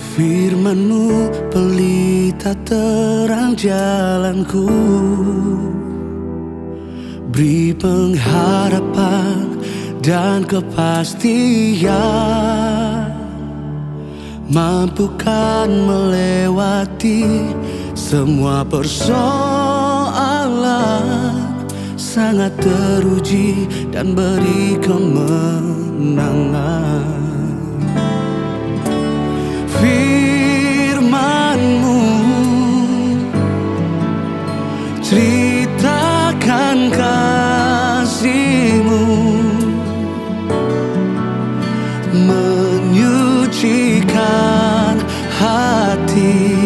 Firman-Mu pelita terang jalanku, beri pengharapan dan kepastian, mampukan melewati semua persoalan, sangat teruji dan beri kemenangan. Firman-Mu ceritakan kasih-Mu, menyucikan hati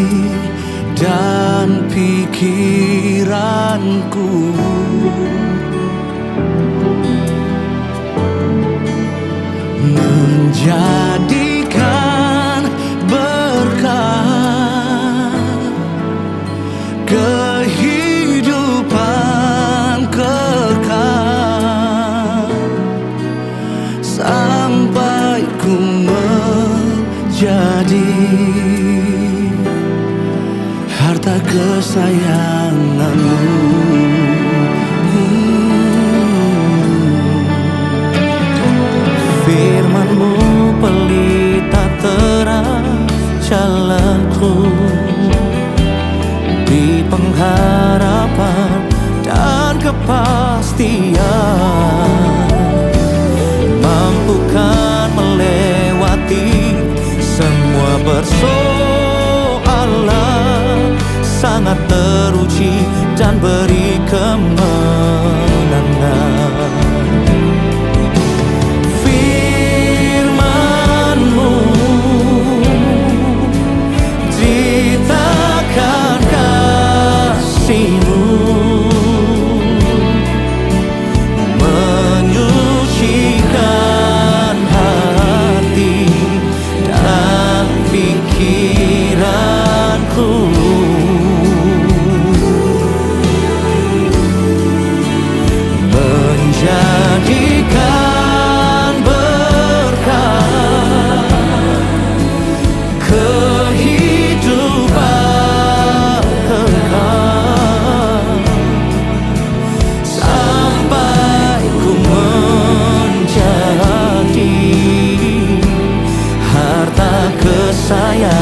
dan pikiranku. Menjadikan berkah kehidupan kekal, sampai ku menjadi harta kesayangan-Mu. Firman-Mu pelita terang jalanku, di pengharapan dan kepastian, mampukan melewati semua persoalan, sangat teruji dan beri kemenangan. Ceritakan kasih-Mu, menyucikan hati dan pikiranku. Menjadikan berkah kehidupan kekal, sampai ku menjadi harta kesayangan-Mu.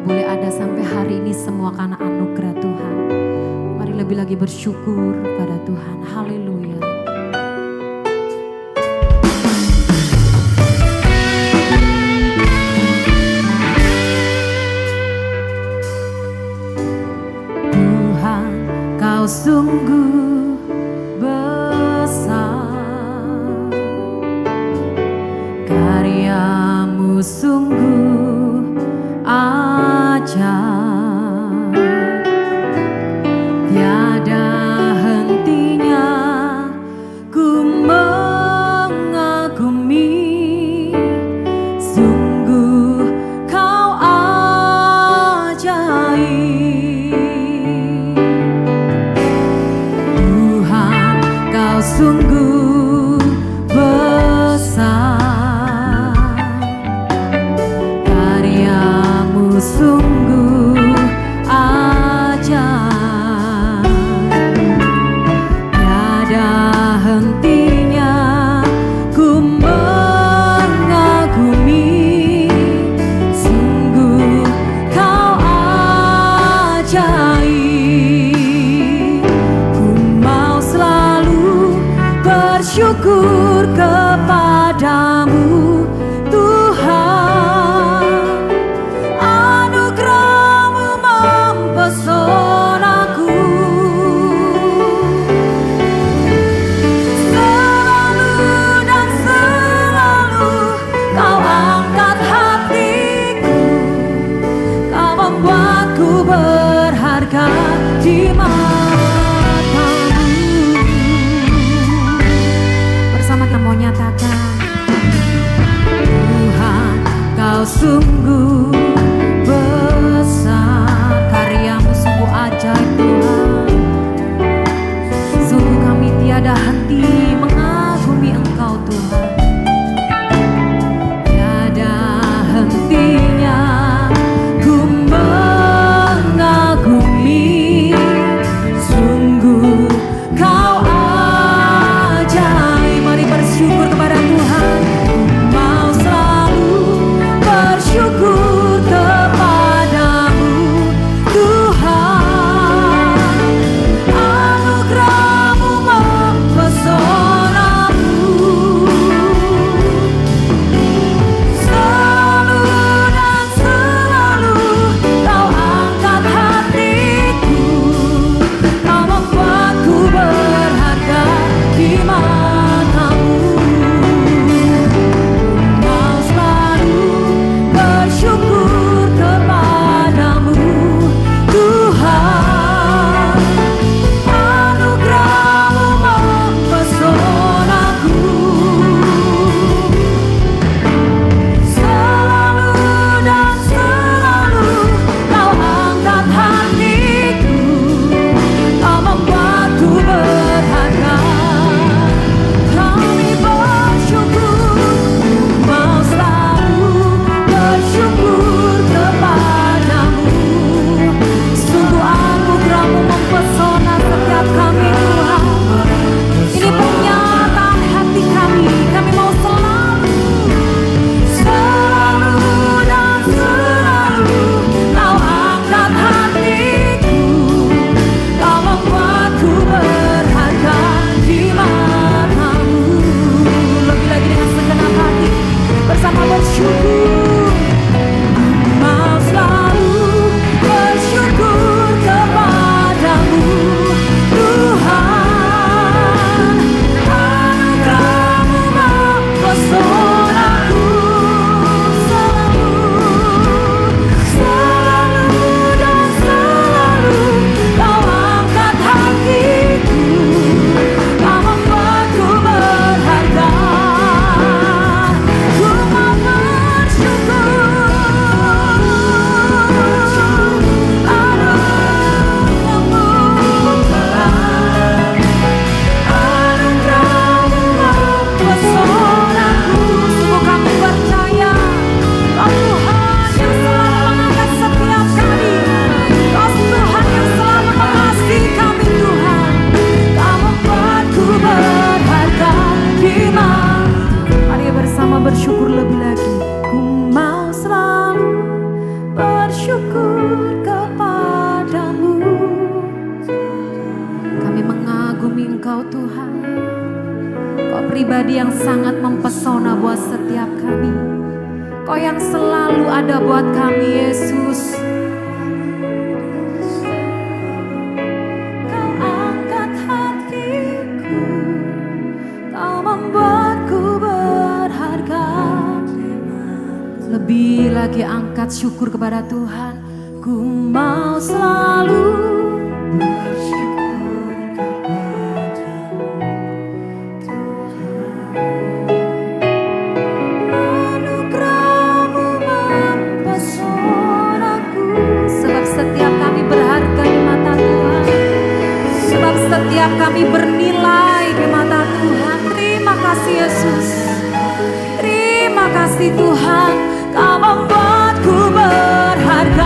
Boleh ada sampai hari ini semua karena anugerah Tuhan. Mari lebih lagi bersyukur pada Tuhan. Haleluya. Tuhan, Kau sungguh besar, karya-Mu sungguh ajaib, tiada hentinya sungguh ajaib, tiada hentinya ku mengagumi. Sungguh kau ajaib, ku mau selalu bersyukur kepadamu Tuhan. Anugerah-Mu mempesonaku, selalu dan selalu kau angkat hatiku, kau membuatku berharga di mata-Mu. Bersama kita mau nyatakan, Tuhan kau sungguh besar, karya-Mu sungguh ajaib Tuhan. Sungguh kami tiada henti mengagumi Engkau Tuhan, tiada hentinya ku mengagumi. Sungguh kau ajaib. Mari bersyukur kepada Tuhan. Mau selalu bersyukur kepadamu Tuhan. Anugerah-Mu mempesonaku, selalu dan selalu kau angkat hatiku, kau membuatku berharga di mata-Mu. Mau selalu bersyukur kepadamu Tuhan. Anugerah-Mu mempesonaku, selalu dan selalu kau angkat hatiku, kau membuatku berharga. Kami bersyukur, mau selalu bersyukur kepadamu. Sungguh anugerah-Mu mempesona setiap kami Tuhan. Ini pernyataan hati kami, kami mau selalu, selalu dan selalu kau angkat hatiku, kau membuatku berharga di mata-Mu. Lebih lagi dengan segenap hati bersama bersyukur, mau selalu bersyukur kepadamu Tuhan. Anugerah-Mu mempesonaku, selalu dan selalu kau angkat hatiku, kau membuatku berharga. Ku mau bersyukur, anugerah-Mu mempesonaku. Sungguh kami percaya Kau Tuhan yang selalu mengangkat setiap kami, Kau Tuhan yang selalu mengasihi kami Tuhan. Kau membuatku berharga di mata. Mari bersama bersyukur lebih lagi. Ku mau selalu bersyukur kepadamu. Kami mengagumi Engkau Tuhan. Kau pribadi yang sangat mempesona buat setiap kami. Kau yang selalu ada buat kami Yesus. Kau angkat hatiku, kau membuatku berharga. Lebih lagi angkat syukur kepada Tuhan. Ku mau selalu bersyukur kepadamu Tuhan. Anugerah-Mu mempesonaku, sebab setiap kami berharga di mata Tuhan, sebab setiap kami bernilai di mata Tuhan. Terima kasih Yesus, terima kasih Tuhan. Kau membuatku berharga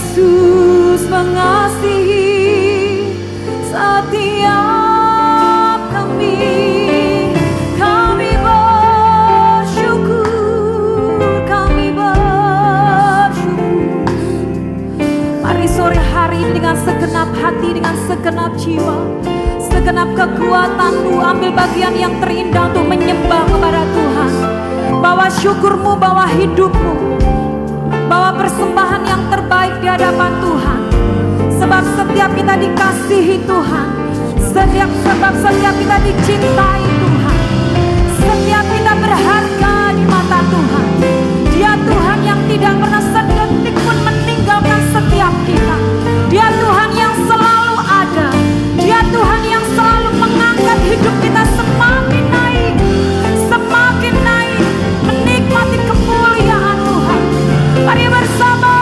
Yesus mengasihi setiap kami. Kami bersyukur, kami bersyukur. Mari sore hari ini dengan segenap hati, dengan segenap jiwa, segenap kekuatanmu, ambil bagian yang terindah untuk menyembah kepada Tuhan. Bawa syukurmu, bawa hidupmu, bawa persembahan yang terbaik di hadapan Tuhan. Sebab setiap kita dikasihi Tuhan, sebab setiap kita dicintai Tuhan, setiap kita berharga di mata Tuhan. Dia Tuhan yang tidak pernah sedetik pun meninggalkan setiap kita. Dia Tuhan yang selalu ada. Dia Tuhan yang selalu mengangkat hidup kita semakin naik, semakin naik, menikmati kemuliaan Tuhan. Mari bersama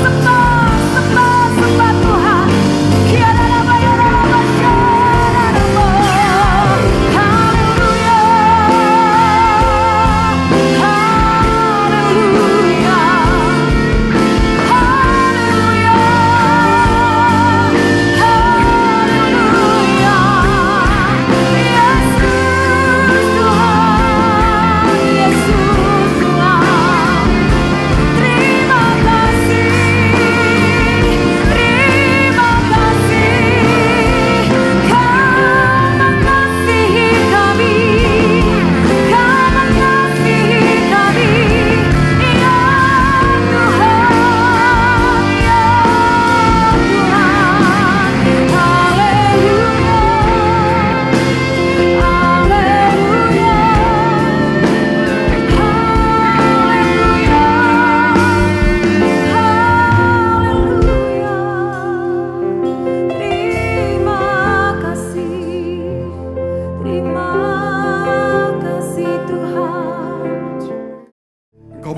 sembah, sembah, sembah Tuhan.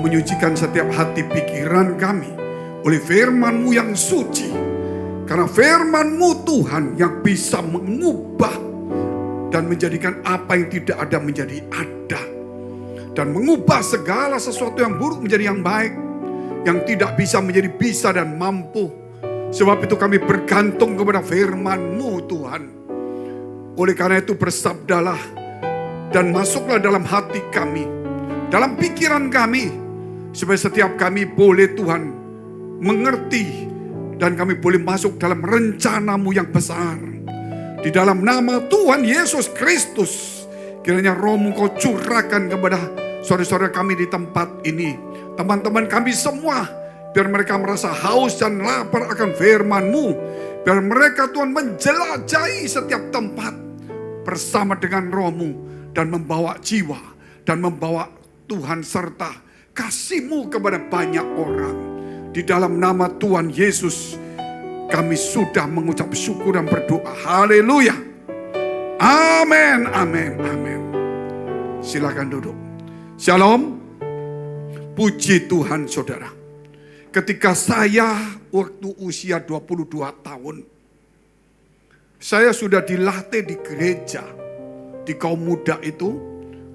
Menyucikan setiap hati pikiran kami oleh firman-Mu yang suci. Karena firman-Mu Tuhan yang bisa mengubah dan menjadikan apa yang tidak ada menjadi ada. Dan mengubah segala sesuatu yang buruk menjadi yang baik. Yang tidak bisa menjadi bisa dan mampu. Sebab itu kami bergantung kepada firman-Mu Tuhan. Oleh karena itu bersabdalah dan masuklah dalam hati kami, dalam pikiran kami, supaya setiap kami boleh Tuhan mengerti dan kami boleh masuk dalam rencana-Mu yang besar. Di dalam nama Tuhan Yesus Kristus, kiranya Roh-Mu Kau curahkan kepada saudara-saudara kami di tempat ini. Teman-teman kami semua, biar mereka merasa haus dan lapar akan firman-Mu. Biar mereka Tuhan menjelajahi setiap tempat bersama dengan Roh-Mu dan membawa jiwa dan membawa Tuhan serta kasih-Mu kepada banyak orang. Di dalam nama Tuhan Yesus kami sudah mengucap syukur dan berdoa. Haleluya. Amin, amin, amin. Silakan duduk. Shalom. Puji Tuhan saudara. Ketika saya waktu usia 22 tahun, saya sudah dilatih di gereja, di kaum muda itu,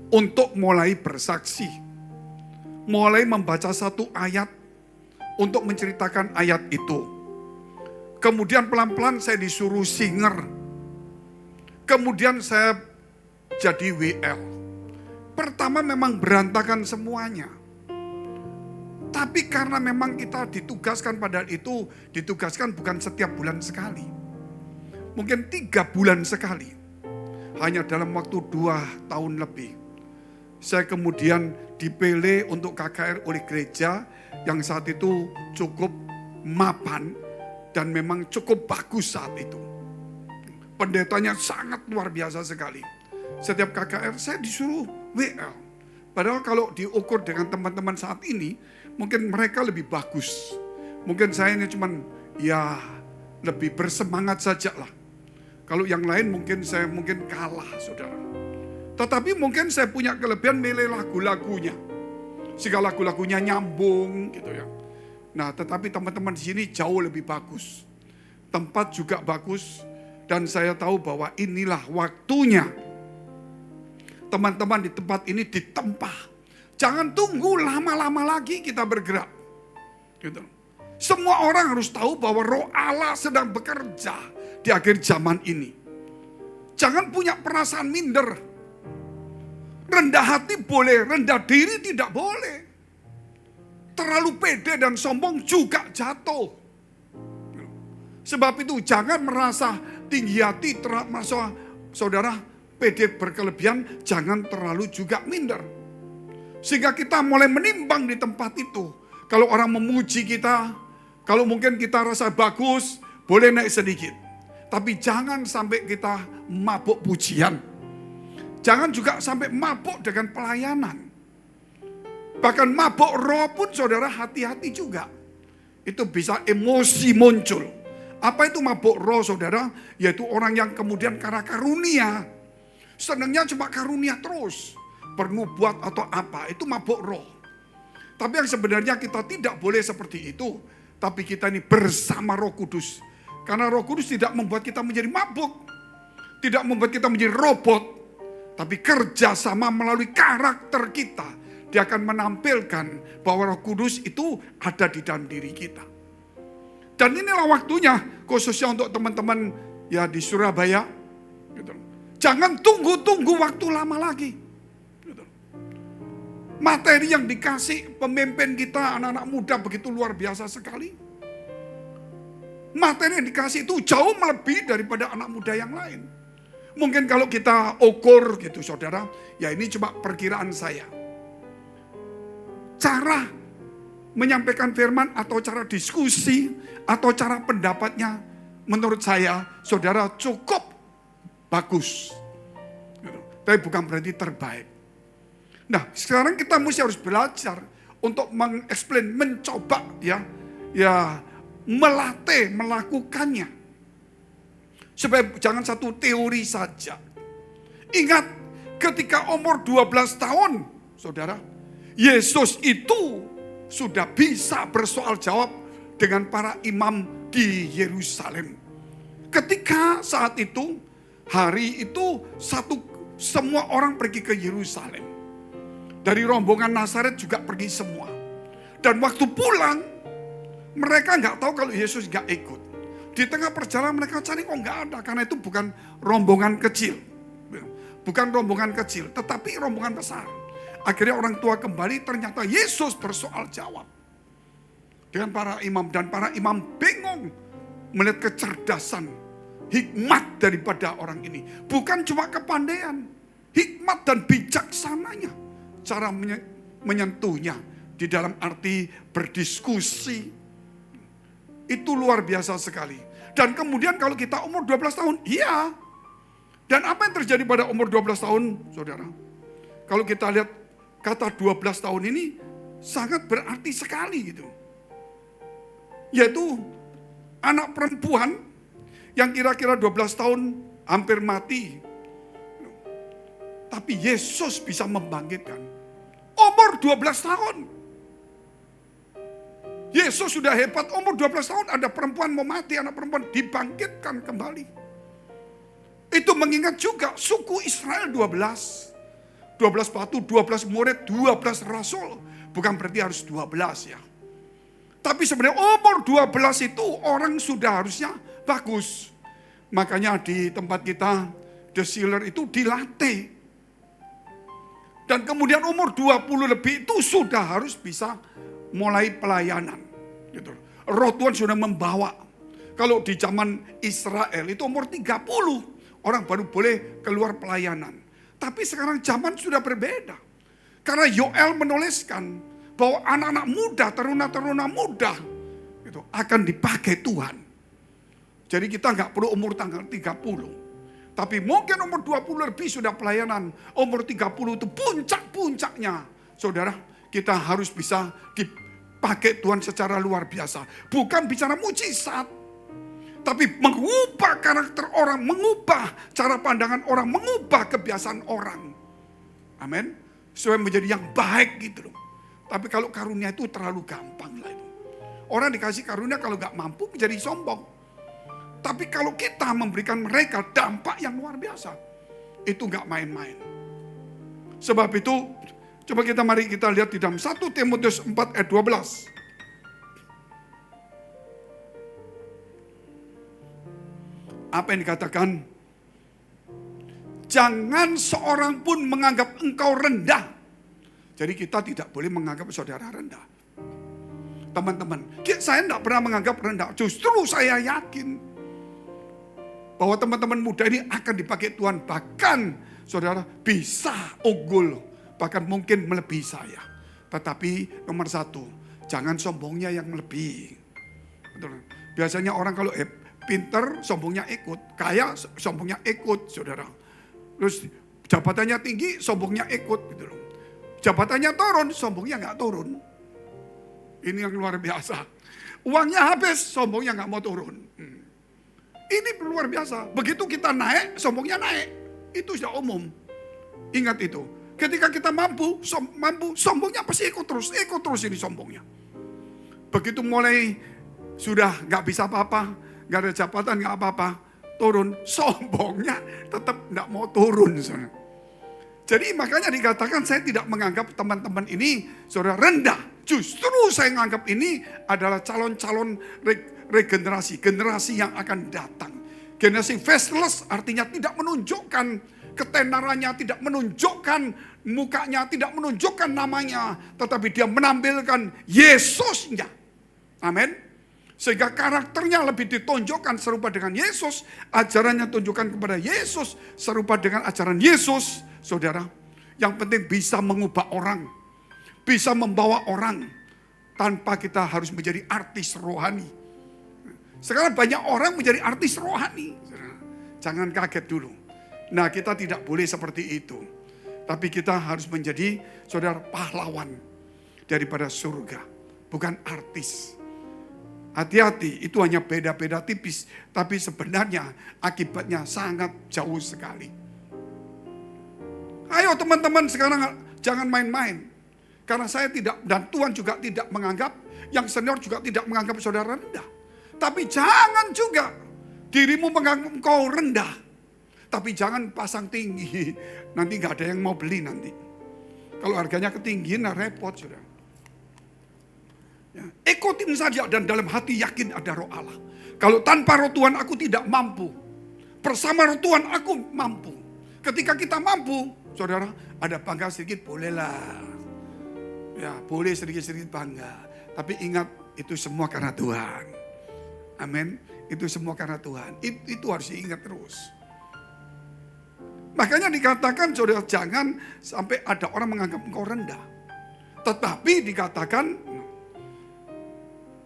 untuk mulai bersaksi. Mulai membaca satu ayat untuk menceritakan ayat itu. Kemudian pelan-pelan saya disuruh singer. Kemudian saya jadi WL. Pertama memang berantakan semuanya. Tapi karena memang kita ditugaskan, padahal itu ditugaskan bukan setiap bulan sekali. Mungkin 3 bulan sekali. Hanya dalam waktu 2 tahun lebih. Saya kemudian dipilih untuk KKR oleh gereja yang saat itu cukup mapan dan memang cukup bagus saat itu. Pendetanya sangat luar biasa sekali. Setiap KKR saya disuruh WL. Padahal kalau diukur dengan teman-teman saat ini, mungkin mereka lebih bagus. Mungkin saya ini cuman ya lebih bersemangat saja lah. Kalau yang lain mungkin saya kalah saudara. Tetapi mungkin saya punya kelebihan milih lagu-lagunya. Sehingga lagu-lagunya nyambung gitu ya. Nah tetapi teman-teman di sini jauh lebih bagus. Tempat juga bagus. Dan saya tahu bahwa inilah waktunya. Teman-teman di tempat ini ditempa. Jangan tunggu lama-lama lagi kita bergerak. Gitu. Semua orang harus tahu bahwa Roh Allah sedang bekerja di akhir zaman ini. Jangan punya perasaan minder. Rendah hati boleh, rendah diri tidak boleh. Terlalu pede dan sombong juga jatuh. Sebab itu jangan merasa tinggi hati, merasa saudara pede berkelebihan, jangan terlalu juga minder. Sehingga kita mulai menimbang di tempat itu. Kalau orang memuji kita, kalau mungkin kita rasa bagus, boleh naik sedikit. Tapi jangan sampai kita mabuk pujian. Jangan juga sampai mabuk dengan pelayanan. Bahkan mabuk roh pun saudara hati-hati juga. Itu bisa emosi muncul. Apa itu mabuk roh saudara? Yaitu orang yang kemudian karena karunia. Senangnya cuma karunia terus. Bernubuat atau apa, itu mabuk roh. Tapi yang sebenarnya kita tidak boleh seperti itu. Tapi kita ini bersama Roh Kudus. Karena Roh Kudus tidak membuat kita menjadi mabuk. Tidak membuat kita menjadi robot. Tapi kerjasama melalui karakter kita. Dia akan menampilkan bahwa Roh Kudus itu ada di dalam diri kita. Dan inilah waktunya khususnya untuk teman-teman ya di Surabaya. Gitu. Jangan tunggu-tunggu waktu lama lagi. Gitu. Materi yang dikasih pemimpin kita, anak-anak muda begitu luar biasa sekali. Materi yang dikasih itu jauh melebihi daripada anak muda yang lain. Mungkin kalau kita ukur gitu saudara, ya ini cuma perkiraan saya. Cara menyampaikan firman atau cara diskusi atau cara pendapatnya menurut saya saudara cukup bagus. Tapi bukan berarti terbaik. Nah sekarang kita mesti harus belajar untuk mengeksplain, mencoba ya melatih, melakukannya. Supaya jangan satu teori saja. Ingat ketika umur 12 tahun saudara, Yesus itu sudah bisa bersoal jawab dengan para imam di Yerusalem. Ketika saat itu, hari itu semua orang pergi ke Yerusalem. Dari rombongan Nazaret juga pergi semua. Dan waktu pulang, mereka nggak tahu kalau Yesus nggak ikut. Di tengah perjalanan mereka cari, kok nggak ada. Karena itu bukan rombongan kecil. Bukan rombongan kecil, tetapi rombongan besar. Akhirnya orang tua kembali, ternyata Yesus bersoal jawab dengan para imam. Dan para imam bingung melihat kecerdasan, hikmat daripada orang ini. Bukan cuma kepandaian, hikmat dan bijaksananya. Cara menyentuhnya di dalam arti berdiskusi. Itu luar biasa sekali. Dan kemudian kalau kita umur 12 tahun, iya. Dan apa yang terjadi pada umur 12 tahun, saudara? Kalau kita lihat kata 12 tahun ini sangat berarti sekali gitu. Yaitu anak perempuan yang kira-kira 12 tahun hampir mati. Tapi Yesus bisa membangkitkan. Umur 12 tahun. Yesus sudah hebat, umur 12 tahun ada perempuan mau mati, anak perempuan dibangkitkan kembali. Itu mengingat juga suku Israel 12 batu, 12 murid, 12 rasul. Bukan berarti harus 12 ya. Tapi sebenarnya umur 12 itu orang sudah harusnya bagus. Makanya di tempat kita, The Sealer itu dilatih. Dan kemudian umur 20 lebih itu sudah harus bisa mulai pelayanan. Gitu. Roh Tuhan sudah membawa. Kalau di zaman Israel itu umur 30 orang baru boleh keluar pelayanan. Tapi sekarang zaman sudah berbeda. Karena Yoel menuliskan bahwa anak-anak muda, teruna-teruna muda gitu, akan dipakai Tuhan. Jadi kita nggak perlu umur tanggal 30. Tapi mungkin umur 20 lebih sudah pelayanan. Umur 30 itu puncak-puncaknya. Saudara, kita harus bisa dipakai Tuhan secara luar biasa. Bukan bicara mujizat. Tapi mengubah karakter orang, mengubah cara pandangan orang, mengubah kebiasaan orang. Amin. Supaya menjadi yang baik gitu loh. Tapi kalau karunia itu terlalu gampang lah itu. Orang dikasih karunia kalau gak mampu menjadi sombong. Tapi kalau kita memberikan mereka dampak yang luar biasa. Itu gak main-main. Sebab itu coba mari kita lihat di dalam 1 Timotius 4 ayat 12. Apa yang dikatakan? Jangan seorang pun menganggap engkau rendah. Jadi kita tidak boleh menganggap saudara rendah. Teman-teman, saya tidak pernah menganggap rendah. Justru saya yakin bahwa teman-teman muda ini akan dipakai Tuhan. Bahkan saudara bisa unggul. Bahkan mungkin melebihi saya. Tetapi nomor satu, jangan sombongnya yang melebihi. Betul. Biasanya orang kalau pinter, sombongnya ikut. Kaya, sombongnya ikut, saudara. Terus jabatannya tinggi, sombongnya ikut. Gitu loh. Jabatannya turun, sombongnya nggak turun. Ini yang luar biasa. Uangnya habis, sombongnya nggak mau turun. Ini luar biasa. Begitu kita naik, sombongnya naik. Itu sudah umum. Ingat itu. Ketika kita mampu, sombongnya pasti ikut terus ini sombongnya. Begitu mulai sudah nggak bisa apa-apa, nggak ada jabatan, nggak apa-apa, turun, sombongnya tetap nggak mau turun. Saudara. Jadi makanya dikatakan saya tidak menganggap teman-teman ini saudara rendah. Justru saya menganggap ini adalah calon-calon regenerasi, generasi yang akan datang. Generasi faceless artinya tidak menunjukkan ketenarannya, tidak menunjukkan mukanya, tidak menunjukkan namanya, tetapi dia menampilkan Yesusnya. Amin. Sehingga karakternya lebih ditunjukkan serupa dengan Yesus, ajarannya tunjukkan kepada Yesus, serupa dengan ajaran Yesus. Saudara, yang penting bisa mengubah orang, bisa membawa orang tanpa kita harus menjadi artis rohani. Sekarang banyak orang menjadi artis rohani. Jangan kaget dulu. Nah, kita tidak boleh seperti itu. Tapi kita harus menjadi saudara pahlawan daripada surga. Bukan artis. Hati-hati, itu hanya beda-beda tipis. Tapi sebenarnya akibatnya sangat jauh sekali. Ayo teman-teman sekarang jangan main-main. Karena saya tidak, dan Tuhan juga tidak menganggap, yang senior juga tidak menganggap saudara rendah. Tapi jangan juga dirimu menganggap engkau rendah. Tapi jangan pasang tinggi, nanti gak ada yang mau beli nanti. Kalau harganya ketinggian, nah repot sudah. Ya, ikutin saja dan dalam hati yakin ada roh Allah. Kalau tanpa roh Tuhan aku tidak mampu. Bersama roh Tuhan aku mampu. Ketika kita mampu, saudara, ada bangga sedikit bolehlah. Ya, boleh sedikit-sedikit bangga. Tapi ingat itu semua karena Tuhan. Amin. Itu semua karena Tuhan. Itu harus diingat terus. Makanya dikatakan saudara jangan sampai ada orang menganggap engkau rendah. Tetapi dikatakan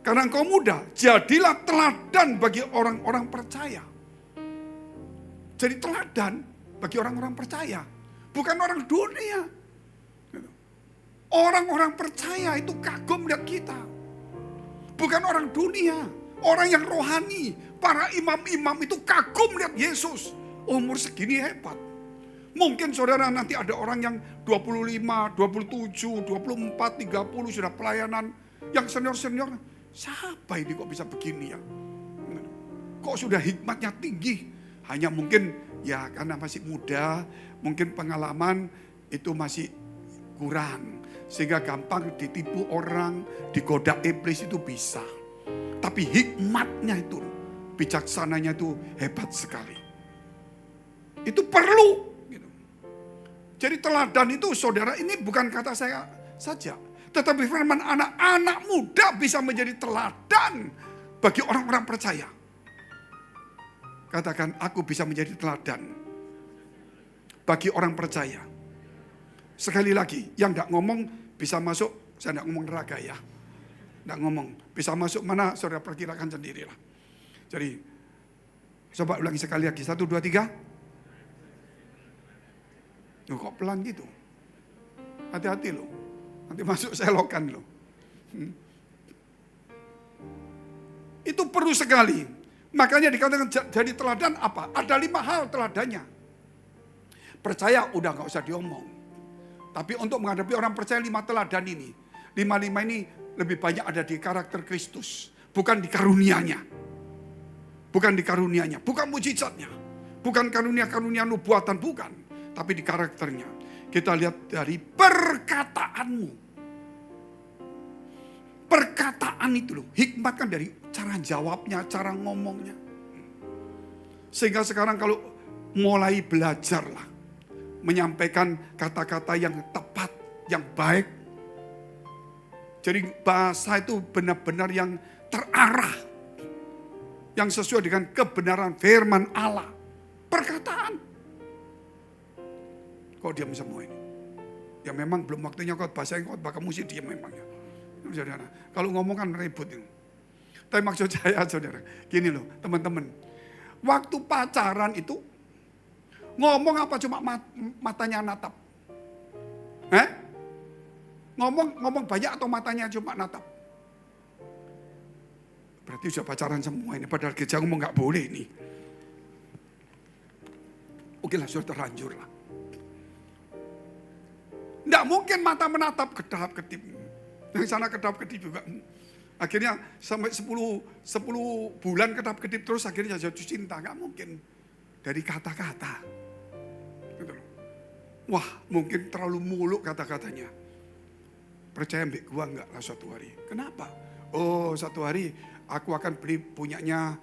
karena engkau muda, jadilah teladan bagi orang-orang percaya. Jadi teladan bagi orang-orang percaya. Bukan orang dunia. Orang-orang percaya itu kagum lihat kita. Bukan orang dunia. Orang yang rohani. Para imam-imam itu kagum lihat Yesus. Umur segini hebat. Mungkin saudara nanti ada orang yang 25, 27, 24, 30 sudah pelayanan. Yang senior-senior, siapa ini kok bisa begini ya? Kok sudah hikmatnya tinggi? Hanya mungkin ya karena masih muda, mungkin pengalaman itu masih kurang. Sehingga gampang ditipu orang, digoda iblis itu bisa. Tapi hikmatnya itu, bijaksananya itu hebat sekali. Itu perlu. Jadi teladan itu saudara ini bukan kata saya saja. Tetapi firman anak-anak muda bisa menjadi teladan bagi orang-orang percaya. Katakan aku bisa menjadi teladan bagi orang percaya. Sekali lagi yang gak ngomong bisa masuk, saya gak ngomong neraka ya. Gak ngomong, bisa masuk mana saudara perkirakan sendirilah. Jadi coba ulangi sekali lagi, 1, 2, 3. Loh, kok pelan gitu? Hati-hati loh. Nanti masuk selokan loh. Itu perlu sekali. Makanya dikatakan jadi teladan apa? Ada 5 hal teladannya. Percaya udah gak usah diomong. Tapi untuk menghadapi orang percaya 5 teladan ini. 5 ini lebih banyak ada di karakter Kristus. Bukan di karunianya. Bukan di karunianya. Bukan mujizatnya. Bukan karunia-karunia nubuatan. Bukan. Tapi di karakternya. Kita lihat dari perkataanmu. Perkataan itu loh. Hikmat kan dari cara jawabnya, cara ngomongnya. Sehingga sekarang kalau mulai belajarlah menyampaikan kata-kata yang tepat, yang baik. Jadi bahasa itu benar-benar yang terarah, yang sesuai dengan kebenaran firman Allah. Perkataan. Kok diam semua ini? Ya memang belum waktunya khotbah, saya khotbah kamu sih diam memangnya. Saudara, kalau ngomong kan ribut ini. Tapi maksud saya saudara, gini loh teman-teman. Waktu pacaran itu ngomong apa cuma matanya natap? Ngomong banyak atau matanya cuma natap? Berarti sudah pacaran semua ini. Padahal gereja ngomong gak boleh nih. Oke lah, sudah terlanjur lah. Nggak mungkin mata menatap kedap-kedip. Yang sana kedap-kedip juga. Akhirnya sampai 10 bulan kedap-kedip terus akhirnya jatuh cinta. Nggak mungkin. Dari kata-kata. Gitu. Wah, mungkin terlalu muluk kata-katanya. Percaya mbak gua enggak lah suatu hari. Kenapa? Oh, satu hari aku akan beli punyanya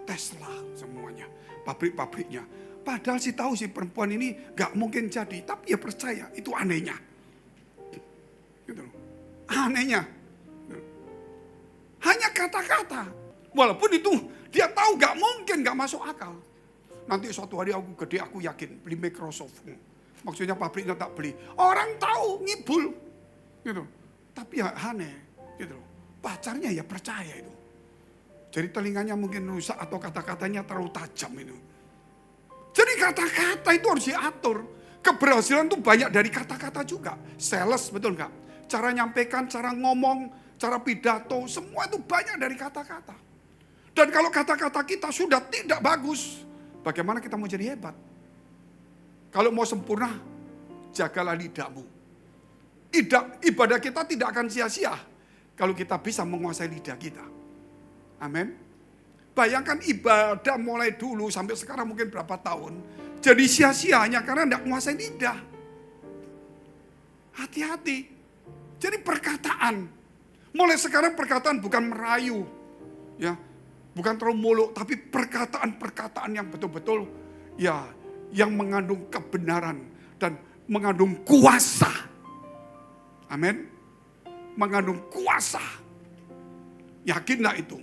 Tesla semuanya. Pabrik-pabriknya. Padahal sih tahu sih perempuan ini gak mungkin jadi. Tapi ya percaya, itu anehnya. Gitu. Anehnya. Hanya kata-kata. Walaupun itu dia tahu gak mungkin, gak masuk akal. Nanti suatu hari aku gede, aku yakin beli Microsoft. Maksudnya pabriknya tak beli. Orang tahu, ngibul. Gitu. Tapi ya aneh. Gitu. Pacarnya ya percaya itu. Jadi telinganya mungkin rusak atau kata-katanya terlalu tajam itu. Jadi kata-kata itu harus diatur. Keberhasilan itu banyak dari kata-kata juga. Sales, betul nggak? Cara nyampaikan, cara ngomong, cara pidato, semua itu banyak dari kata-kata. Dan kalau kata-kata kita sudah tidak bagus, bagaimana kita mau jadi hebat? Kalau mau sempurna, jagalah lidahmu. Ibadah kita tidak akan sia-sia kalau kita bisa menguasai lidah kita. Amin. Bayangkan ibadah mulai dulu sampai sekarang mungkin berapa tahun. Jadi sia-sia hanya karena tidak menguasai lidah. Hati-hati. Jadi perkataan. Mulai sekarang perkataan bukan merayu. Ya, bukan terlalu muluk. Tapi perkataan-perkataan yang betul-betul ya, yang mengandung kebenaran. Dan mengandung kuasa. Amin. Mengandung kuasa. Yakinlah itu.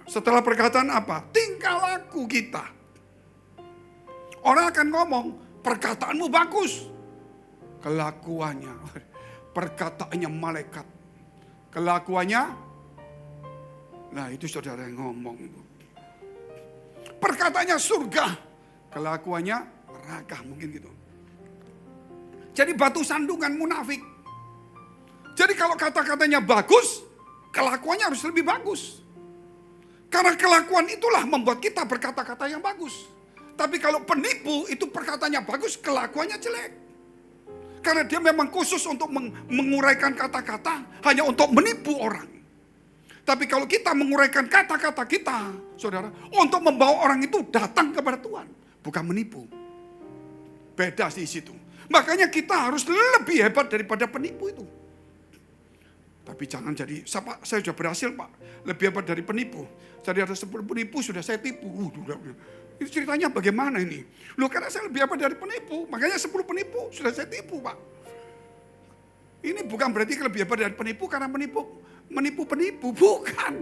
Setelah perkataan apa? Tingkah laku kita. Orang akan ngomong, perkataanmu bagus. Kelakuannya, perkataannya malaikat. Kelakuannya, nah itu saudara yang ngomong. Perkataannya surga. Kelakuannya neraka, mungkin gitu. Jadi batu sandungan munafik. Jadi kalau kata-katanya bagus, kelakuannya harus lebih bagus. Karena kelakuan itulah membuat kita berkata-kata yang bagus. Tapi kalau penipu itu perkataannya bagus, kelakuannya jelek. Karena dia memang khusus untuk menguraikan kata-kata hanya untuk menipu orang. Tapi kalau kita menguraikan kata-kata kita, saudara, untuk membawa orang itu datang kepada Tuhan, bukan menipu. Beda di situ. Makanya kita harus lebih hebat daripada penipu itu. Tapi jangan jadi, Pak, saya sudah berhasil Pak, lebih hebat dari penipu. Jadi ada 10 penipu sudah saya tipu. Itu ceritanya bagaimana ini? Loh karena saya lebih hebat dari penipu, makanya 10 penipu sudah saya tipu Pak. Ini bukan berarti lebih hebat dari penipu karena menipu penipu, bukan.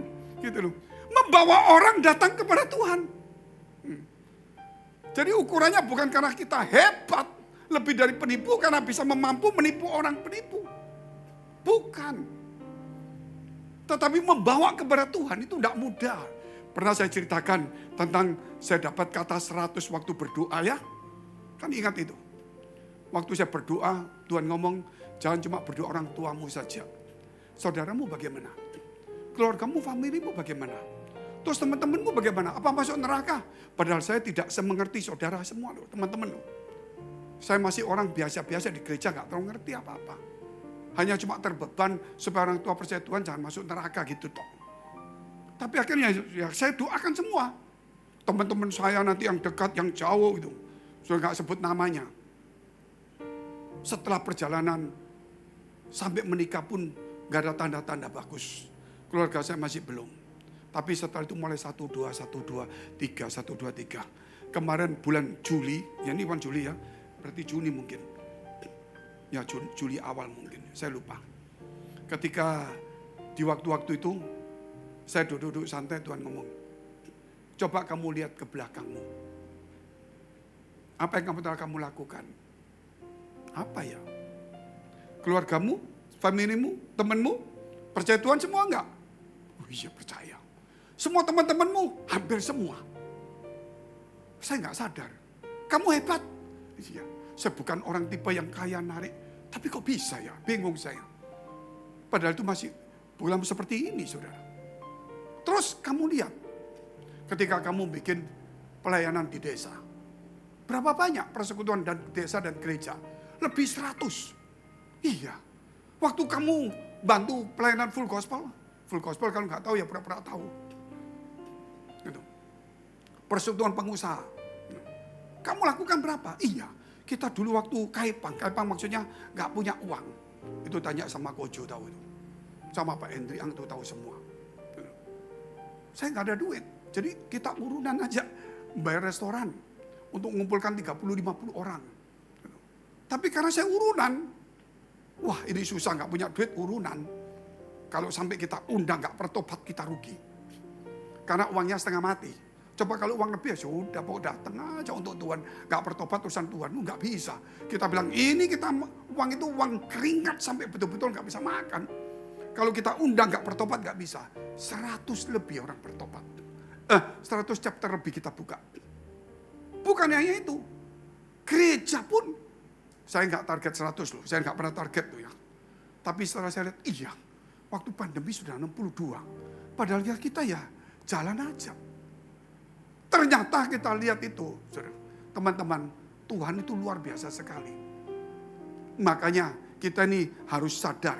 Gitu loh. Membawa orang datang kepada Tuhan. Jadi ukurannya bukan karena kita hebat, lebih dari penipu karena bisa mampu menipu orang penipu. Bukan. Tetapi membawa kepada Tuhan itu tidak mudah. Pernah saya ceritakan tentang saya dapat kata 100 waktu berdoa ya. Kan ingat itu. Waktu saya berdoa, Tuhan ngomong, jangan cuma berdoa orang tuamu saja. Saudaramu bagaimana? Keluargamu, familimu bagaimana? Terus teman-temanmu bagaimana? Apa masuk neraka? Padahal saya tidak semengerti saudara semua loh, teman-teman loh. Saya masih orang biasa-biasa di gereja, gak terlalu ngerti apa-apa. Hanya cuma terbeban supaya orang tua percaya Tuhan jangan masuk neraka gitu toh. Tapi akhirnya ya saya doakan semua. Teman-teman saya nanti yang dekat, yang jauh itu. Sudah gak sebut namanya. Setelah perjalanan sampai menikah pun gak ada tanda-tanda bagus. Keluarga saya masih belum. Tapi setelah itu mulai 1, 2, 1, 2, 3, 1, 2, 3. Kemarin bulan Juli, ya ini bukan Juli ya, berarti Juni mungkin. Ya Juli awal mungkin, saya lupa. Ketika di waktu-waktu itu, saya duduk santai, Tuhan ngomong, coba kamu lihat ke belakangmu. Apa yang telah kamu lakukan? Apa ya? Keluargamu, familimu, temanmu, percaya Tuhan semua enggak? Oh iya percaya. Semua teman-temanmu, hampir semua. Saya enggak sadar. Kamu hebat. Iya. Saya bukan orang tipe yang kaya narik. Tapi kok bisa ya? Bingung saya. Padahal itu masih belum seperti ini, saudara. Terus kamu lihat. Ketika kamu bikin pelayanan di desa. Berapa banyak persekutuan dan desa dan gereja? Lebih 100. Iya. Waktu kamu bantu pelayanan full gospel kalau nggak tahu ya pura-pura tahu. Gitu. Persekutuan pengusaha. Kamu lakukan berapa? Iya. Kita dulu waktu kaipang maksudnya nggak punya uang. Itu tanya sama Kojo tahu itu. Sama Pak Hendri yang itu tahu semua. Saya nggak ada duit. Jadi kita urunan aja bayar restoran untuk mengumpulkan 30-50 orang. Tapi karena saya urunan, wah ini susah nggak punya duit urunan. Kalau sampai kita undang nggak bertobat kita rugi. Karena uangnya setengah mati. Coba kalau uang lebih ya sudah pokok datang aja untuk Tuhan. Nggak bertobat urusan Tuhan, nggak bisa. Kita bilang ini kita uang itu uang keringat sampai betul-betul nggak bisa makan. Kalau kita undang nggak bertobat nggak bisa. 100 lebih orang bertobat. 100 chapter lebih kita buka. Bukan hanya itu. Gereja pun. Saya nggak target 100 loh. Saya nggak pernah target tuh ya. Tapi setelah saya lihat, iya. Waktu pandemi sudah 62. Padahal ya kita ya jalan aja. Ternyata kita lihat itu. Teman-teman, Tuhan itu luar biasa sekali. Makanya kita ini harus sadar.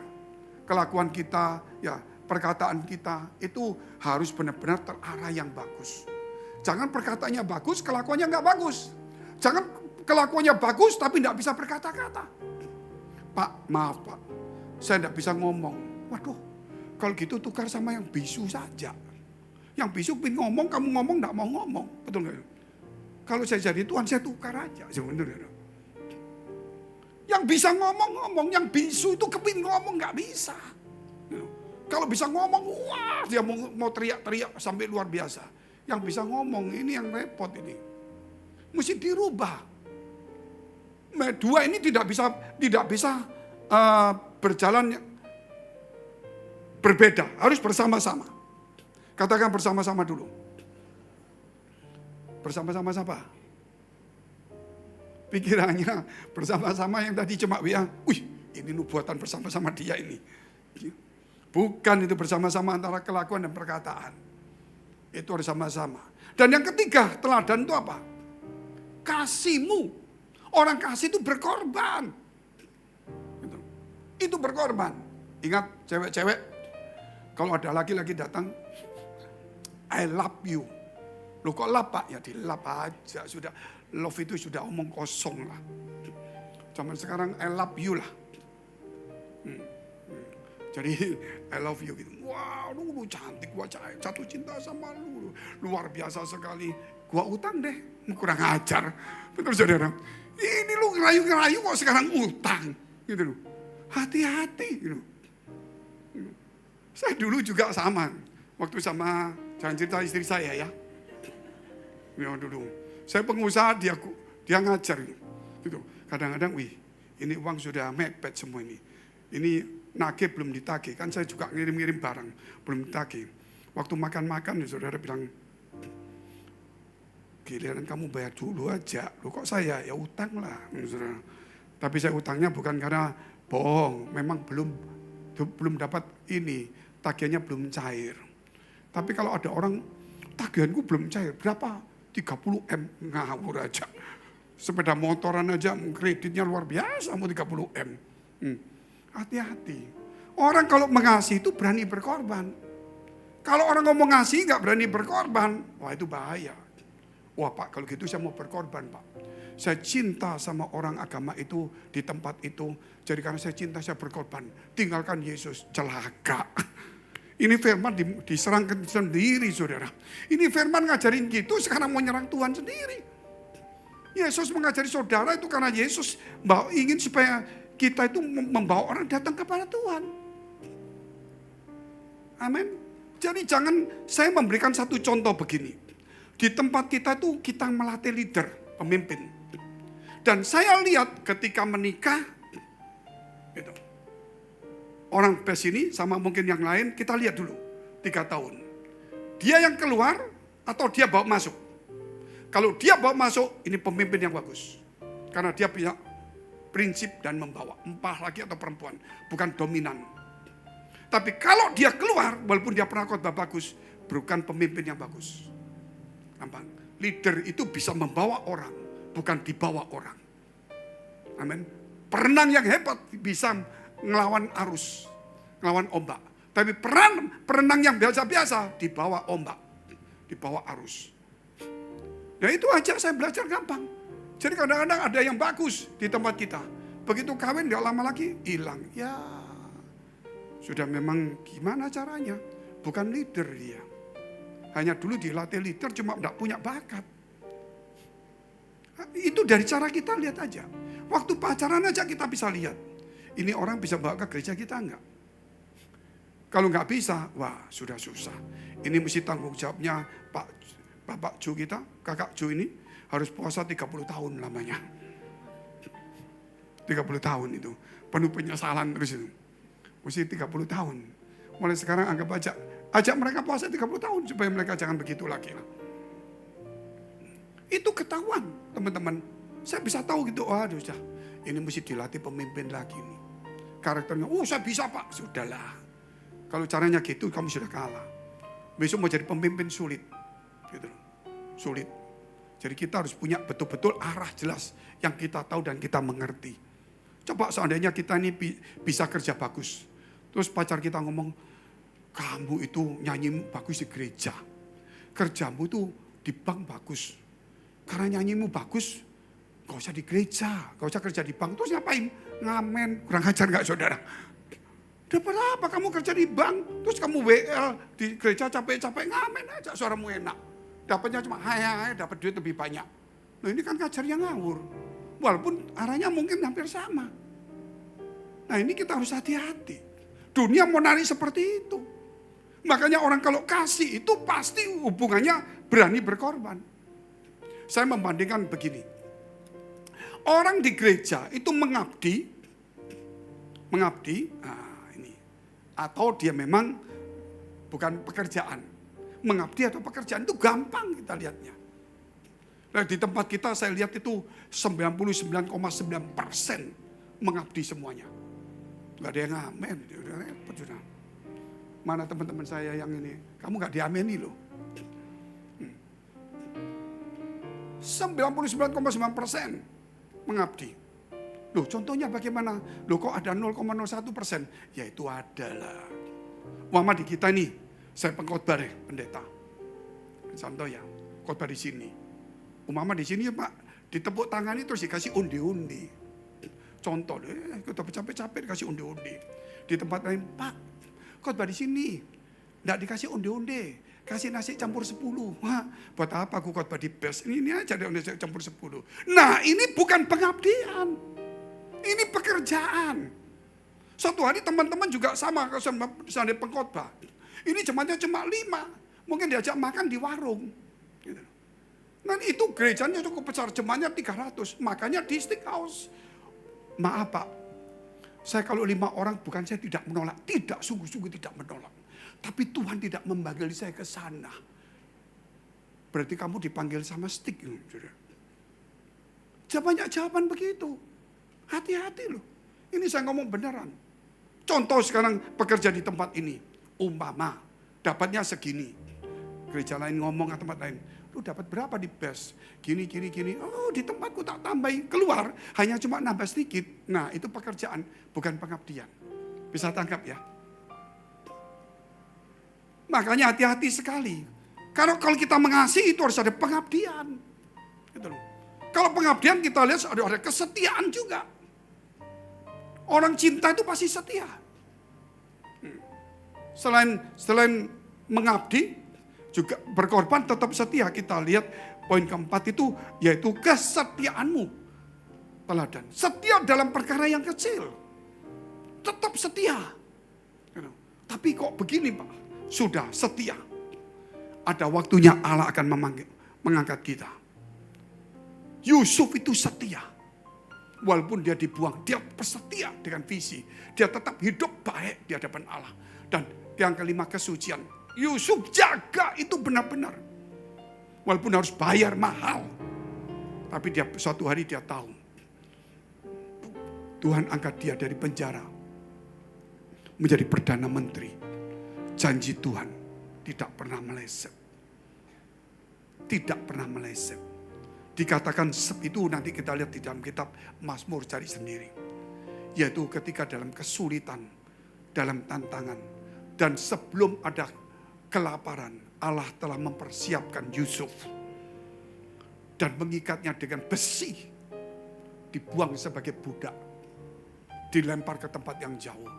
Kelakuan kita, ya perkataan kita itu harus benar-benar terarah yang bagus. Jangan perkataannya bagus, kelakuannya nggak bagus. Jangan kelakuannya bagus tapi nggak bisa berkata-kata. Pak, maaf Pak, saya nggak bisa ngomong. Waduh, kalau gitu tukar sama yang bisu saja. Yang bisu pengen ngomong, kamu ngomong nggak mau ngomong. Betul nggak? Kalau saya jadi Tuhan, saya tukar aja. Sebenarnya. Yang bisa ngomong-ngomong, yang bisu itu kepingin ngomong nggak bisa. Kalau bisa ngomong, wah dia mau teriak-teriak sampai luar biasa. Yang bisa ngomong, ini yang repot ini. Mesti dirubah. Dua ini tidak bisa berjalan berbeda, harus bersama-sama. Katakan bersama-sama dulu. Bersama-sama siapa? Pikirannya bersama-sama yang tadi cuma wih ini nubuatan bersama-sama dia ini. Bukan itu bersama-sama antara kelakuan dan perkataan. Itu harus sama-sama. Dan yang ketiga, teladan itu apa? Kasihmu. Orang kasih itu berkorban. Itu berkorban. Ingat cewek-cewek, kalau ada laki-laki datang, I love you. Loh kok lap Pak? Ya dilap aja. Sudah, love itu sudah omong kosong lah. Zaman sekarang I love you lah. Jadi I love you gitu. Wah, lu cantik, gua jatuh cinta sama lu. Luar biasa sekali. Gua utang deh, kurang ajar. Betul saudara. Ini lu ngerayu-ngerayu kok sekarang utang. Gitu loh. Hati-hati gitu. Saya dulu juga sama. Waktu sama, jangan cerita istri saya ya. Ya dulu. Saya pengusaha, dia ngajar gitu. Kadang-kadang, wih, ini uang sudah mepet semua ini. Ini nagih belum ditagih, kan saya juga ngirim-ngirim barang, belum ditagih. Waktu makan-makan, ya saudara bilang, giliran kamu bayar dulu aja. Loh kok saya? Ya utang lah. Saudara. Tapi saya utangnya bukan karena bohong, memang belum dapat ini, tagihannya belum cair. Tapi kalau ada orang, tagihanku belum cair, berapa? 30 M, ngawur aja. Sepeda motoran aja kreditnya luar biasa, mau 30 M. Hati-hati. Orang kalau mengasihi itu berani berkorban. Kalau orang ngomong ngasih nggak berani berkorban, wah itu bahaya. Wah Pak, kalau gitu saya mau berkorban Pak. Saya cinta sama orang agama itu di tempat itu. Jadi karena saya cinta saya berkorban. Tinggalkan Yesus, celaka. Ini firman diserangkan sendiri, saudara. Ini firman ngajarin gitu, sekarang mau nyerang Tuhan sendiri. Yesus mengajari saudara itu karena Yesus ingin supaya kita itu membawa orang datang kepada Tuhan. Amin. Jadi jangan, saya memberikan satu contoh begini. Di tempat kita itu kita melatih leader, pemimpin. Dan saya lihat ketika menikah, gitu, orang best ini sama mungkin yang lain, kita lihat dulu 3 tahun. Dia yang keluar atau dia bawa masuk? Kalau dia bawa masuk, ini pemimpin yang bagus. Karena dia punya prinsip dan membawa. Entah laki atau perempuan, bukan dominan. Tapi kalau dia keluar, walaupun dia pernah khotbah bagus, bukan pemimpin yang bagus. Gampang. Leader itu bisa membawa orang, bukan dibawa orang. Amin. Perenang yang hebat bisa ngelawan arus, ngelawan ombak. Tapi perenang yang biasa-biasa dibawa ombak, dibawa arus. Nah itu aja saya belajar gampang. Jadi kadang-kadang ada yang bagus di tempat kita. Begitu kawin gak lama lagi hilang. Ya sudah memang gimana caranya. Bukan leader dia. Hanya dulu dilatih leader cuma gak punya bakat. Itu dari cara kita lihat aja. Waktu pacaran aja kita bisa lihat. Ini orang bisa bawa ke gereja kita enggak? Kalau nggak bisa, wah sudah susah. Ini mesti tanggung jawabnya Bapak Ju kita, Kakak Ju ini harus puasa 30 tahun lamanya. 30 tahun itu. Penuh penyesalan terus itu. Mesti 30 tahun. Mulai sekarang anggap ajak mereka puasa 30 tahun supaya mereka jangan begitu lagi. Itu ketahuan teman-teman. Saya bisa tahu gitu, aduh ini mesti dilatih pemimpin lagi nih. Karakternya, saya bisa Pak, sudahlah. Kalau caranya gitu kamu sudah kalah. Besok mau jadi pemimpin sulit. Gitu. Sulit. Jadi kita harus punya betul-betul arah jelas yang kita tahu dan kita mengerti. Coba seandainya kita ini bisa kerja bagus. Terus pacar kita ngomong, kamu itu nyanyimu bagus di gereja. Kerjamu itu di bank bagus. Karena nyanyimu bagus, gak usah di gereja, gak usah kerja di bank. Terus ngapain? Ngamen, kurang ajar gak saudara? Dapat apa kamu kerja di bank? Terus kamu WL di gereja capek-capek ngamen aja, suaramu enak. Dapatnya cuma hai, dapat duit lebih banyak. Nah ini kan ngajarnya ngawur. Walaupun arahnya mungkin hampir sama. Nah ini kita harus hati-hati. Dunia mau nari seperti itu. Makanya orang kalau kasih itu pasti hubungannya berani berkorban. Saya membandingkan begini. Orang di gereja itu mengabdi, atau dia memang bukan pekerjaan. Mengabdi atau pekerjaan itu gampang kita lihatnya. Nah di tempat kita saya lihat itu 99,9% mengabdi semuanya. Gak ada yang ngamen, udah repot sudah. Mana teman-teman saya yang ini, kamu gak diameni loh. 99,9% mengabdi. Loh contohnya bagaimana? Loh kok ada 0,01%? Ya itu adalah. Muhammad di kita nih, saya pengkhotbah deh, pendeta. Contoh ya, khotbah di sini. Muhammad di sini ya Pak, ditepuk tangani terus dikasih undi-undi. Contoh deh, kita capek-capek dikasih undi-undi. Di tempat lain, Pak, khotbah di sini, enggak dikasih undi-undi. Kasih nasi campur 10. Wah, buat apa aku khotbah di best? Ini aja deh nasi campur 10. Nah, ini bukan pengabdian. Ini pekerjaan. Suatu hari teman-teman juga sama misalnya pengkhotbah. Ini jemaatnya cuma 5. Mungkin diajak makan di warung. Gitu. Nah, itu gerejanya cukup besar, jemaatnya 300. Makanya di stick house. Maaf Pak, saya kalau 5 orang bukan saya tidak menolak. Tidak, sungguh-sungguh tidak menolak. Tapi Tuhan tidak memanggil saya ke sana. Berarti kamu dipanggil sama stick. Banyak jawaban begitu. Hati-hati loh. Ini saya ngomong beneran. Contoh sekarang pekerja di tempat ini. Umpama dapatnya segini. Gereja lain ngomong ke tempat lain. Lu dapat berapa di best? Gini. Oh di tempatku tak tambahin. Keluar hanya cuma nambah sedikit. Nah itu pekerjaan bukan pengabdian. Bisa tangkap ya. Makanya hati-hati sekali. Karena kalau kita mengasihi itu harus ada pengabdian. Gitu loh. Kalau pengabdian kita lihat ada kesetiaan juga. Orang cinta itu pasti setia. Selain mengabdi, juga berkorban tetap setia. Kita lihat poin keempat itu, yaitu kesetiaanmu. Teladan. Setia dalam perkara yang kecil. Tetap setia. Tapi kok begini Pak? Sudah setia. Ada waktunya Allah akan mengangkat kita. Yusuf itu setia. Walaupun dia dibuang, dia setia dengan visi. Dia tetap hidup baik di hadapan Allah. Dan yang kelima, kesucian. Yusuf jaga itu benar-benar. Walaupun harus bayar mahal. Tapi suatu hari dia tahu. Tuhan angkat dia dari penjara. Menjadi Perdana Menteri. Janji Tuhan tidak pernah meleset. Tidak pernah meleset. Dikatakan itu nanti kita lihat di dalam kitab Mazmur, cari sendiri. Yaitu ketika dalam kesulitan, dalam tantangan. Dan sebelum ada kelaparan, Allah telah mempersiapkan Yusuf. Dan mengikatnya dengan besi. Dibuang sebagai budak. Dilempar ke tempat yang jauh.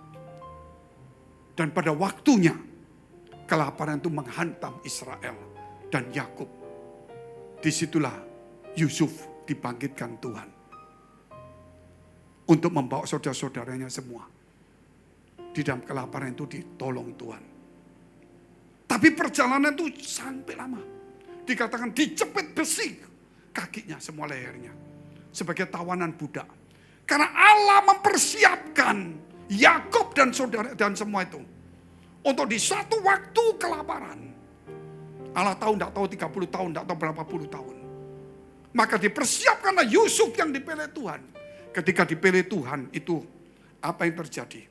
Dan pada waktunya, kelaparan itu menghantam Israel dan Yakub. Disitulah Yusuf dibangkitkan Tuhan. Untuk membawa saudara-saudaranya semua. Di dalam kelaparan itu ditolong Tuhan. Tapi perjalanan itu sampai lama. Dikatakan dijepit besi. Kakinya, semua lehernya. Sebagai tawanan budak. Karena Allah mempersiapkan Yakub dan saudara dan semua itu. Untuk di satu waktu kelaparan. Allah tahu, tidak tahu 30 tahun, tidak tahu berapa puluh tahun. Maka dipersiapkanlah Yusuf yang dipilih Tuhan. Ketika dipilih Tuhan itu apa yang terjadi?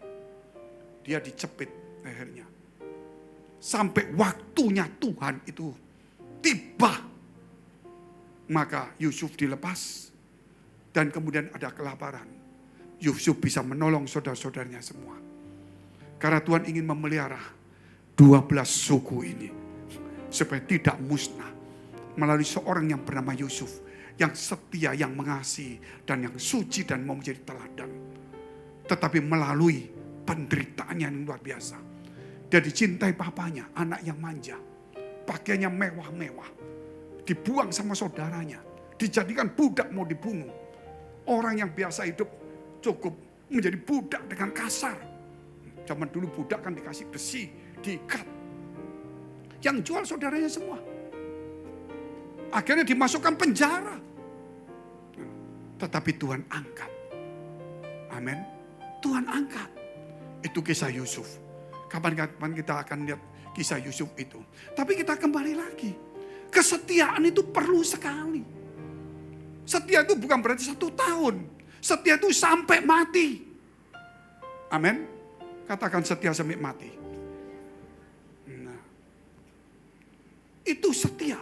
Dia dicepit lehernya. Sampai waktunya Tuhan itu tiba. Maka Yusuf dilepas. Dan kemudian ada kelaparan. Yusuf bisa menolong saudara-saudaranya semua. Karena Tuhan ingin memelihara 12 suku ini. Supaya tidak musnah. Melalui seorang yang bernama Yusuf. Yang setia, yang mengasihi. Dan yang suci dan mau menjadi teladan. Tetapi melalui penderitaannya yang luar biasa. Dia dicintai papanya, anak yang manja. Pakaiannya mewah-mewah. Dibuang sama saudaranya. Dijadikan budak mau dibunuh. Orang yang biasa hidup cukup menjadi budak dengan kasar. Zaman dulu budak kan dikasih besi, diikat. Yang jual saudaranya semua. Akhirnya dimasukkan penjara. Tetapi Tuhan angkat. Amin. Tuhan angkat. Itu kisah Yusuf. Kapan-kapan kita akan lihat kisah Yusuf itu. Tapi kita kembali lagi. Kesetiaan itu perlu sekali. Setia itu bukan berarti 1 tahun. Setia itu sampai mati. Amin. Katakan setia sampai mati. Nah, itu setia.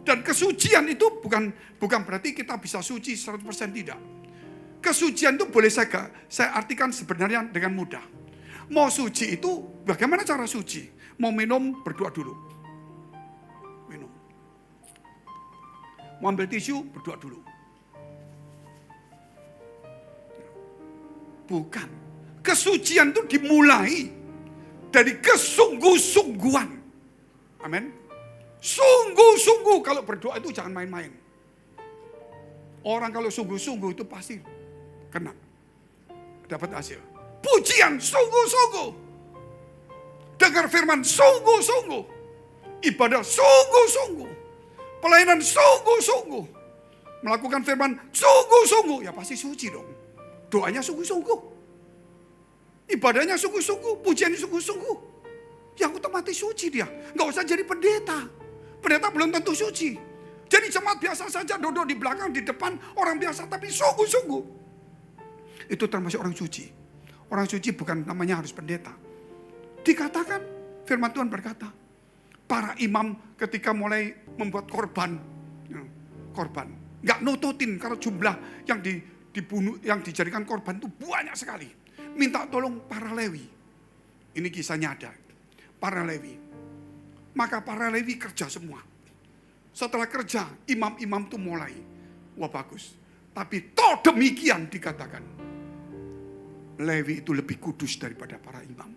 Dan kesucian itu bukan berarti kita bisa suci 100% tidak. Kesucian itu boleh saya artikan sebenarnya dengan mudah. Mau suci itu bagaimana cara suci? Mau minum, berdoa dulu. Minum. Mau ambil tisu, berdoa dulu. Bukan. Kesucian itu dimulai dari kesungguh-sungguhan. Amin. Sungguh-sungguh kalau berdoa itu jangan main-main. Orang kalau sungguh-sungguh itu pasti kena. Dapat hasil. Pujian sungguh-sungguh. Dengar firman sungguh-sungguh. Ibadah sungguh-sungguh. Pelayanan sungguh-sungguh. Melakukan firman sungguh-sungguh. Ya pasti suci dong. Doanya sungguh-sungguh. Ibadahnya sungguh-sungguh. Pujiannya sungguh-sungguh. Yang otomatis suci dia. Nggak usah jadi pendeta. Pendeta belum tentu suci. Jadi jemaat biasa saja duduk di belakang, di depan. Orang biasa tapi sungguh-sungguh. Itu termasuk orang suci. Orang suci bukan namanya harus pendeta. Dikatakan, firman Tuhan berkata, para imam ketika mulai membuat korban, nggak nututin karena jumlah yang dibunuh, yang dijadikan korban itu banyak sekali. Minta tolong para Lewi. Ini kisahnya ada. Para Lewi. Maka para Lewi kerja semua. Setelah kerja, imam-imam itu mulai. Wah bagus. Tapi toh demikian dikatakan. Lewi itu lebih kudus daripada para imam.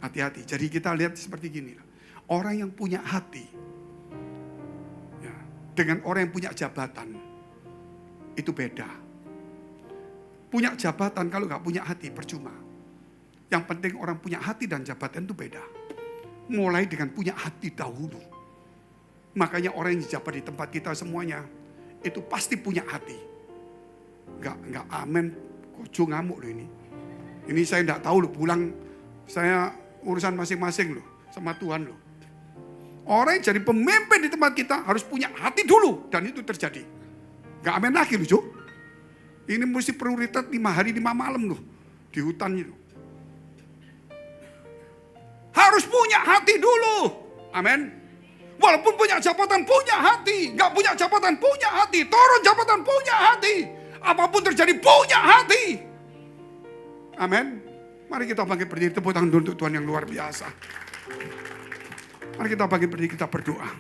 Hati-hati. Jadi kita lihat seperti gini. Orang yang punya hati ya, dengan orang yang punya jabatan itu beda. Punya jabatan kalau nggak punya hati percuma. Yang penting orang punya hati dan jabatan itu beda. Mulai dengan punya hati dahulu. Makanya orang yang jabat di tempat kita semuanya itu pasti punya hati. Nggak amen, kojo ngamuk loh ini. Ini saya nggak tahu loh, pulang saya urusan masing-masing loh sama Tuhan loh. Orang yang jadi pemimpin di tempat kita harus punya hati dulu dan itu terjadi. Nggak amen lagi loh, Jo. Ini mesti prioritas 5 hari 5 malam loh di hutan itu. Harus punya hati dulu. Amin. Walaupun punya jabatan, punya hati. Nggak punya jabatan, punya hati. Turun jabatan, punya hati. Apapun terjadi, punya hati. Amin. Mari kita bangkit berdiri, tepuk tangan dulu untuk Tuhan yang luar biasa. Mari kita bangkit berdiri, kita berdoa.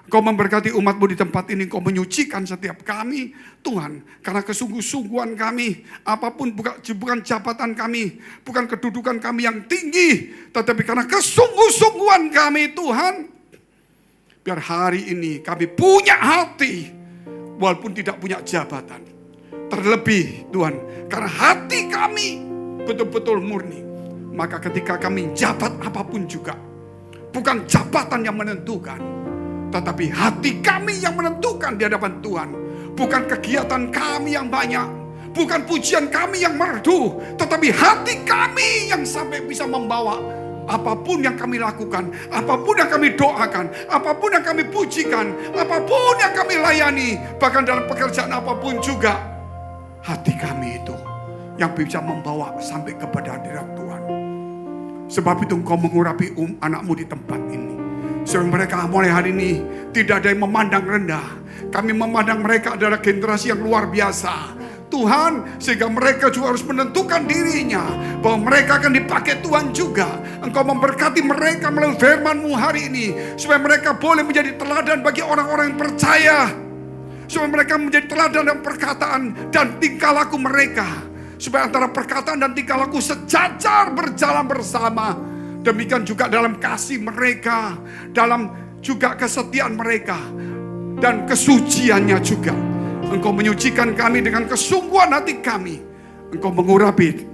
Engkau memberkati umat-Mu di tempat ini, Engkau menyucikan setiap kami, Tuhan. Karena kesungguh-sungguhan kami, apapun bukan jabatan kami, bukan kedudukan kami yang tinggi, tetapi karena kesungguh-sungguhan kami, Tuhan. Biar hari ini kami punya hati, walaupun tidak punya jabatan. Terlebih, Tuhan, karena hati kami betul-betul murni. Maka ketika kami jabat apapun juga, bukan jabatan yang menentukan, tetapi hati kami yang menentukan di hadapan Tuhan. Bukan kegiatan kami yang banyak, bukan pujian kami yang merdu, tetapi hati kami yang sampai bisa membawa apapun yang kami lakukan, apapun yang kami doakan, apapun yang kami pujikan, apapun yang kami layani, bahkan dalam pekerjaan apapun juga, hati kami itu yang bisa membawa sampai kepada hadirat Tuhan. Sebab itu Engkau mengurapi anak-Mu di tempat ini. Sehingga mereka mulai hari ini tidak ada yang memandang rendah. Kami memandang mereka adalah generasi yang luar biasa. Tuhan, sehingga mereka juga harus menentukan dirinya bahwa mereka akan dipakai Tuhan juga. Engkau memberkati mereka melalui firman-Mu hari ini, supaya mereka boleh menjadi teladan bagi orang-orang yang percaya, supaya mereka menjadi teladan dalam perkataan dan tingkah laku mereka, supaya antara perkataan dan tingkah laku sejajar berjalan bersama. Demikian juga dalam kasih mereka, dalam juga kesetiaan mereka, dan kesuciannya juga. Engkau menyucikan kami dengan kesungguhan hati kami. Engkau mengurapi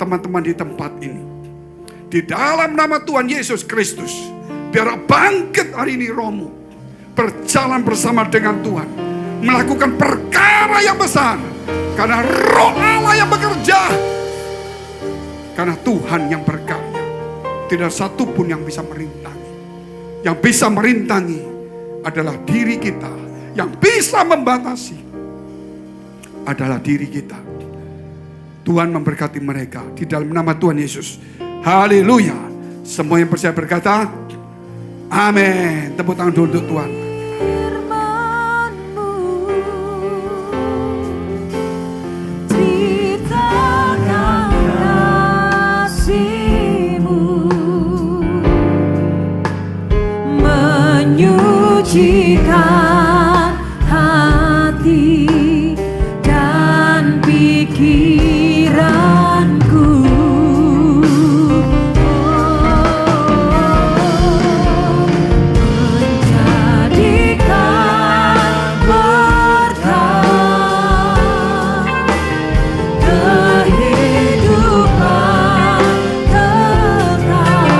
teman-teman di tempat ini. Di dalam nama Tuhan Yesus Kristus, biar bangkit hari ini Roh-Mu, berjalan bersama dengan Tuhan, melakukan perkara yang besar, karena Roh Allah yang bekerja, karena Tuhan yang berkarya. Tidak satu pun yang bisa merintangi. Yang bisa merintangi adalah diri kita. Yang bisa membatasi adalah diri kita. Tuhan memberkati mereka di dalam nama Tuhan Yesus. Haleluya. Semua yang percaya berkata amin. Tepuk tangan dulu untuk Tuhan. Menyucikan hati dan pikiranku, menjadikan berkat kehidupan kekal,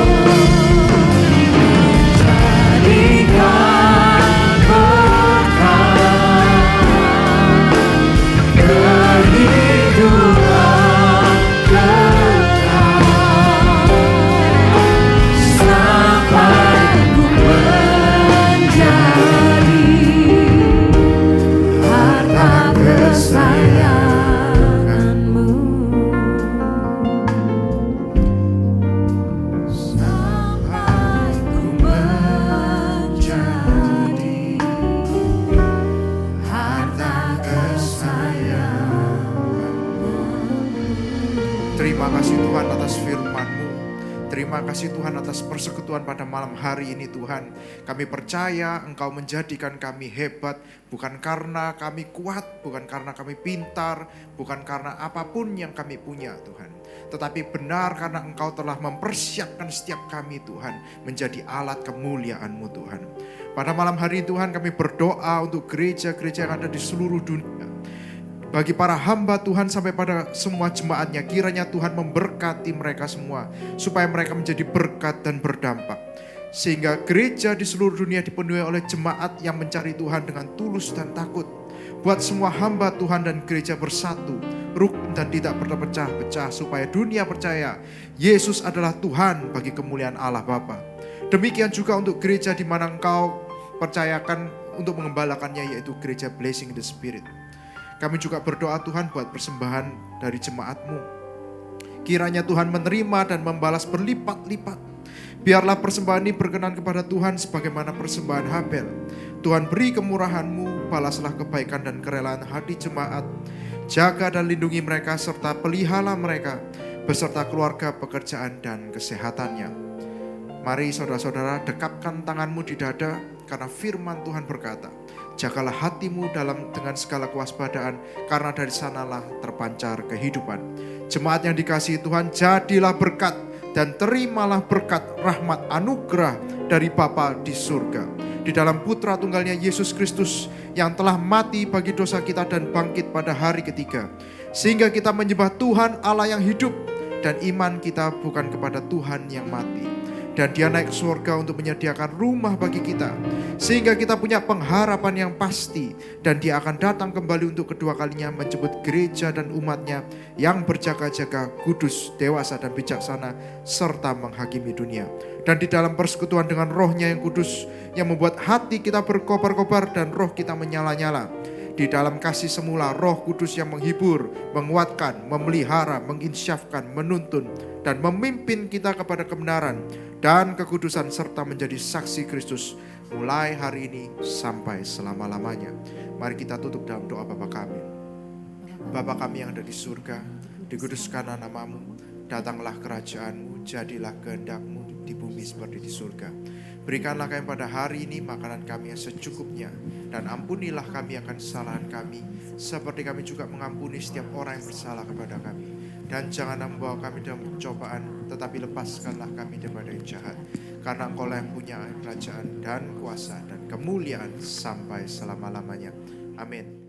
sampai Terima kasih Tuhan atas persekutuan pada malam hari ini Tuhan. Kami percaya Engkau menjadikan kami hebat, bukan karena kami kuat, bukan karena kami pintar, bukan karena apapun yang kami punya Tuhan. Tetapi benar karena Engkau telah mempersiapkan setiap kami Tuhan menjadi alat kemuliaan-Mu Tuhan. Pada malam hari ini Tuhan kami berdoa untuk gereja-gereja yang ada di seluruh dunia. Bagi para hamba Tuhan sampai pada semua jemaatnya, kiranya Tuhan memberkati mereka semua, supaya mereka menjadi berkat dan berdampak. Sehingga gereja di seluruh dunia dipenuhi oleh jemaat yang mencari Tuhan dengan tulus dan takut. Buat semua hamba Tuhan dan gereja bersatu, rukun dan tidak berpecah-pecah, supaya dunia percaya Yesus adalah Tuhan bagi kemuliaan Allah Bapa. Demikian juga untuk gereja di mana Engkau percayakan untuk mengembalakannya, yaitu gereja Blessing in the Spirit. Kami juga berdoa Tuhan buat persembahan dari jemaat-Mu. Kiranya Tuhan menerima dan membalas berlipat-lipat. Biarlah persembahan ini berkenan kepada Tuhan sebagaimana persembahan Habel. Tuhan beri kemurahan-Mu, balaslah kebaikan dan kerelaan hati jemaat. Jaga dan lindungi mereka serta pelihara mereka beserta keluarga, pekerjaan dan kesehatannya. Mari saudara-saudara dekapkan tanganmu di dada karena firman Tuhan berkata, jagalah hatimu dengan segala kewaspadaan, karena dari sanalah terpancar kehidupan. Jemaat yang dikasihi Tuhan, jadilah berkat dan terimalah berkat rahmat anugerah dari Bapa di surga. Di dalam Putra Tunggalnya Yesus Kristus yang telah mati bagi dosa kita dan bangkit pada hari ketiga. Sehingga kita menyembah Tuhan Allah yang hidup dan iman kita bukan kepada Tuhan yang mati. Dan Dia naik ke surga untuk menyediakan rumah bagi kita. Sehingga kita punya pengharapan yang pasti. Dan Dia akan datang kembali untuk kedua kalinya menjemput gereja dan umatnya yang berjaga-jaga, kudus, dewasa dan bijaksana, serta menghakimi dunia. Dan di dalam persekutuan dengan Roh-Nya yang kudus, yang membuat hati kita berkobar-kobar dan roh kita menyala-nyala. Di dalam kasih semula, Roh Kudus yang menghibur, menguatkan, memelihara, menginsyafkan, menuntun, dan memimpin kita kepada kebenaran dan kekudusan serta menjadi saksi Kristus mulai hari ini sampai selama-lamanya. Mari kita tutup dalam doa Bapa kami. Bapa kami yang ada di surga, dikuduskanlah nama-Mu, datanglah kerajaan-Mu, jadilah kehendak-Mu di bumi seperti di surga. Berikanlah kami pada hari ini makanan kami yang secukupnya, dan ampunilah kami akan kesalahan kami, seperti kami juga mengampuni setiap orang yang bersalah kepada kami. Dan janganlah membawa kami dalam pencobaan, tetapi lepaskanlah kami daripada yang jahat. Karena Engkau-lah yang punya kerajaan dan kuasa dan kemuliaan sampai selama-lamanya. Amin.